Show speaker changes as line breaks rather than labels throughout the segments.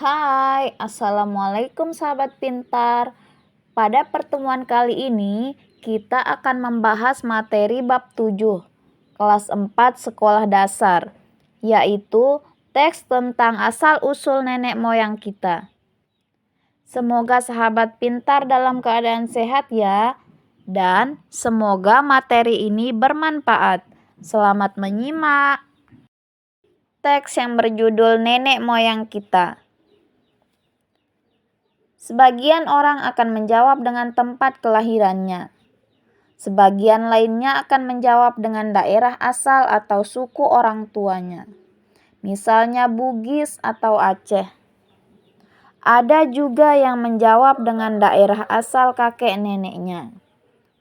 Hai, Assalamualaikum sahabat pintar. Pada pertemuan kali ini, kita akan membahas materi bab 7, kelas 4 sekolah dasar, yaitu teks tentang asal-usul nenek moyang kita. Semoga sahabat pintar dalam keadaan sehat ya, dan semoga materi ini bermanfaat. Selamat menyimak. Teks yang berjudul Nenek Moyang Kita. Sebagian orang akan menjawab dengan tempat kelahirannya. Sebagian lainnya akan menjawab dengan daerah asal atau suku orang tuanya. Misalnya Bugis atau Aceh. Ada juga yang menjawab dengan daerah asal kakek neneknya.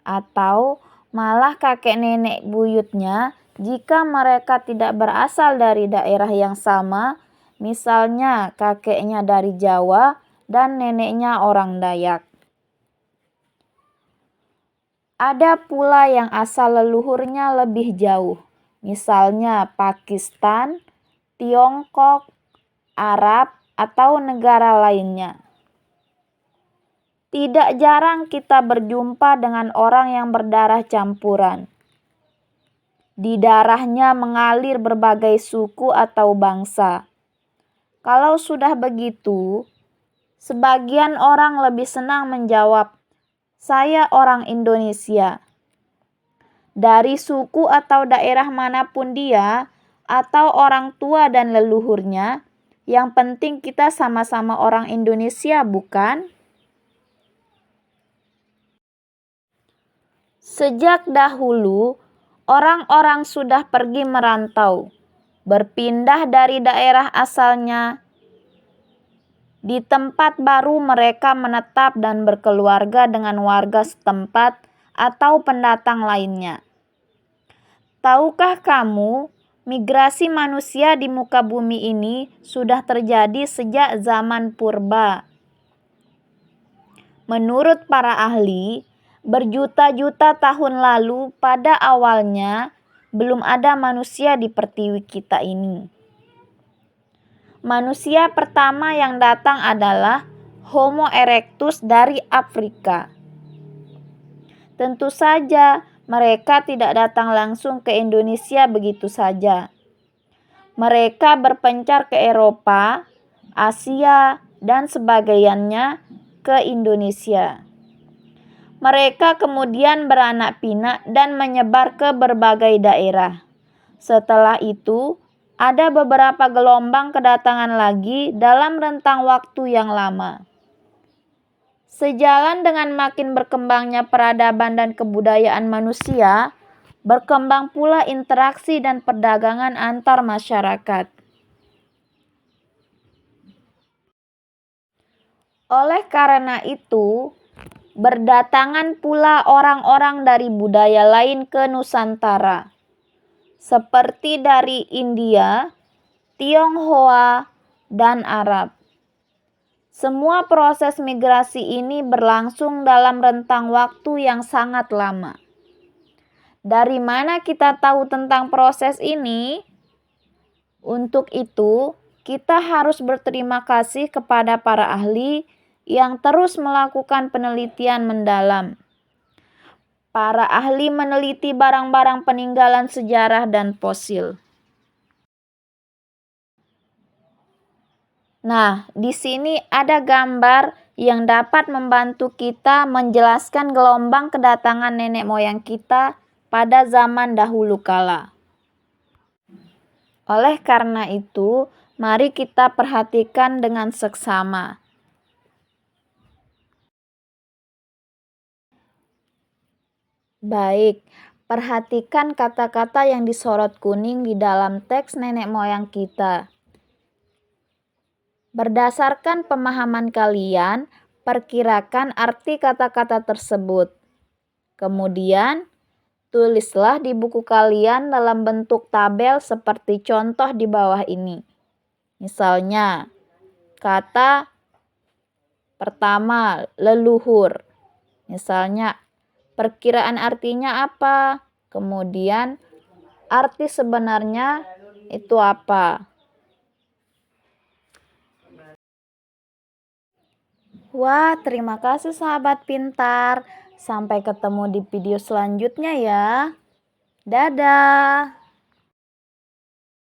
Atau malah kakek nenek buyutnya jika mereka tidak berasal dari daerah yang sama. Misalnya kakeknya dari Jawa dan neneknya orang Dayak. Ada pula yang asal leluhurnya lebih jauh, misalnya Pakistan, Tiongkok, Arab, atau negara lainnya. Tidak jarang kita berjumpa dengan orang yang berdarah campuran. Di darahnya mengalir berbagai suku atau bangsa. Kalau sudah begitu, sebagian orang lebih senang menjawab, "Saya orang Indonesia." Dari suku atau daerah manapun dia, atau orang tua dan leluhurnya, yang penting kita sama-sama orang Indonesia, bukan? Sejak dahulu, orang-orang sudah pergi merantau, berpindah dari daerah asalnya. Di tempat baru mereka menetap dan berkeluarga dengan warga setempat atau pendatang lainnya. Tahukah kamu, migrasi manusia di muka bumi ini sudah terjadi sejak zaman purba. Menurut para ahli, berjuta-juta tahun lalu pada awalnya belum ada manusia di pertiwi kita ini. Manusia pertama yang datang adalah Homo erectus dari Afrika. Tentu saja mereka tidak datang langsung ke Indonesia begitu saja. Mereka berpencar ke Eropa, Asia, dan sebagainya ke Indonesia. Mereka kemudian beranak pinak dan menyebar ke berbagai daerah. Setelah itu, ada beberapa gelombang kedatangan lagi dalam rentang waktu yang lama. Sejalan dengan makin berkembangnya peradaban dan kebudayaan manusia, berkembang pula interaksi dan perdagangan antar masyarakat. Oleh karena itu, berdatangan pula orang-orang dari budaya lain ke Nusantara, seperti dari India, Tionghoa, dan Arab. Semua proses migrasi ini berlangsung dalam rentang waktu yang sangat lama. Dari mana kita tahu tentang proses ini? Untuk itu, kita harus berterima kasih kepada para ahli yang terus melakukan penelitian mendalam. Para ahli meneliti barang-barang peninggalan sejarah dan fosil. Nah, di sini ada gambar yang dapat membantu kita menjelaskan gelombang kedatangan nenek moyang kita pada zaman dahulu kala. Oleh karena itu, mari kita perhatikan dengan seksama. Baik, perhatikan kata-kata yang disorot kuning di dalam teks nenek moyang kita. Berdasarkan pemahaman kalian, perkirakan arti kata-kata tersebut. Kemudian, tulislah di buku kalian dalam bentuk tabel seperti contoh di bawah ini. Misalnya, kata pertama, leluhur. Misalnya, perkiraan artinya apa? Kemudian, arti sebenarnya itu apa? Wah, terima kasih sahabat pintar. Sampai ketemu di video selanjutnya ya. Dadah.